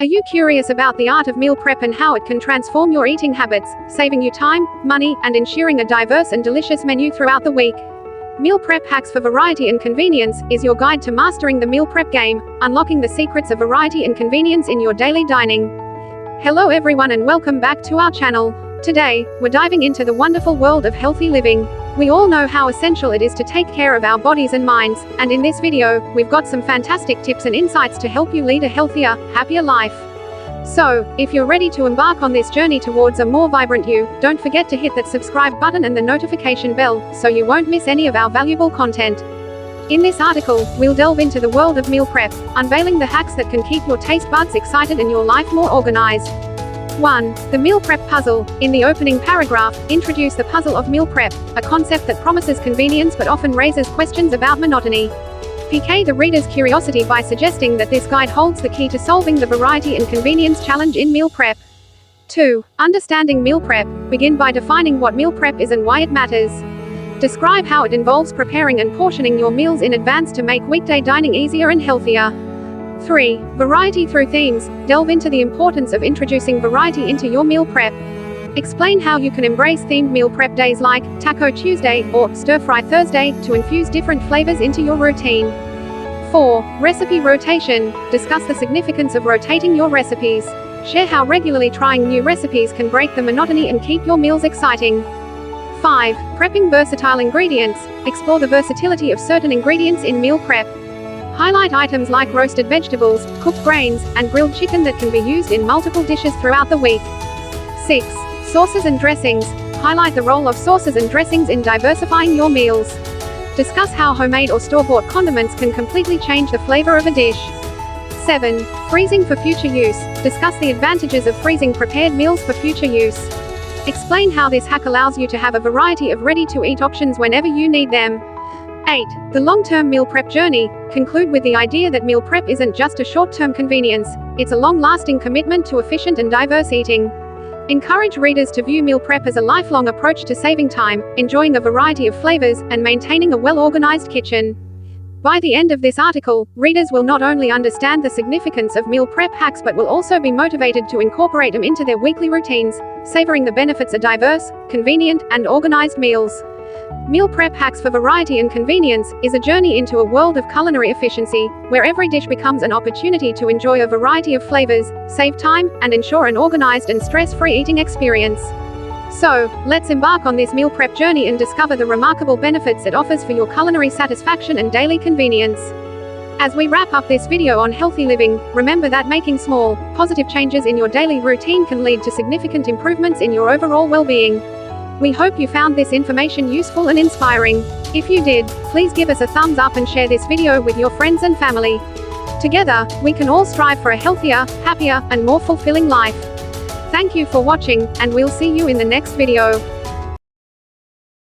Are you curious about the art of meal prep and how it can transform your eating habits, saving you time, money, and ensuring a diverse and delicious menu throughout the week? Meal Prep Hacks for Variety and Convenience is your guide to mastering the meal prep game, unlocking the secrets of variety and convenience in your daily dining. Hello everyone and welcome back to our channel. Today, we're diving into the wonderful world of healthy living. We all know how essential it is to take care of our bodies and minds, and in this video, we've got some fantastic tips and insights to help you lead a healthier, happier life. So, if you're ready to embark on this journey towards a more vibrant you, don't forget to hit that subscribe button and the notification bell, so you won't miss any of our valuable content. In this article, we'll delve into the world of meal prep, unveiling the hacks that can keep your taste buds excited and your life more organized. 1. The meal prep puzzle. In the opening paragraph, introduce the puzzle of meal prep, a concept that promises convenience but often raises questions about monotony. Pique the reader's curiosity by suggesting that this guide holds the key to solving the variety and convenience challenge in meal prep. 2. Understanding meal prep. Begin by defining what meal prep is and why it matters. Describe how it involves preparing and portioning your meals in advance to make weekday dining easier and healthier. 3. Variety through themes. Delve into the importance of introducing variety into your meal prep. Explain how you can embrace themed meal prep days like Taco Tuesday or Stir Fry Thursday to infuse different flavors into your routine. 4. Recipe rotation. Discuss the significance of rotating your recipes. Share how regularly trying new recipes can break the monotony and keep your meals exciting. 5. Prepping versatile ingredients. Explore the versatility of certain ingredients in meal prep. Highlight items like roasted vegetables, cooked grains, and grilled chicken that can be used in multiple dishes throughout the week. 6. Sauces and dressings. Highlight the role of sauces and dressings in diversifying your meals. Discuss how homemade or store-bought condiments can completely change the flavor of a dish. 7. Freezing for future use. Discuss the advantages of freezing prepared meals for future use. Explain how this hack allows you to have a variety of ready-to-eat options whenever you need them. 8. The long-term meal prep journey. Conclude with the idea that meal prep isn't just a short-term convenience, it's a long-lasting commitment to efficient and diverse eating. Encourage readers to view meal prep as a lifelong approach to saving time, enjoying a variety of flavors, and maintaining a well-organized kitchen. By the end of this article, readers will not only understand the significance of meal prep hacks but will also be motivated to incorporate them into their weekly routines, savoring the benefits of diverse, convenient, and organized meals. Meal Prep Hacks for Variety and Convenience is a journey into a world of culinary efficiency, where every dish becomes an opportunity to enjoy a variety of flavors, save time, and ensure an organized and stress-free eating experience. So, let's embark on this meal prep journey and discover the remarkable benefits it offers for your culinary satisfaction and daily convenience. As we wrap up this video on healthy living, remember that making small, positive changes in your daily routine can lead to significant improvements in your overall well-being. We hope you found this information useful and inspiring. If you did, please give us a thumbs up and share this video with your friends and family. Together, we can all strive for a healthier, happier, and more fulfilling life. Thank you for watching, and we'll see you in the next video.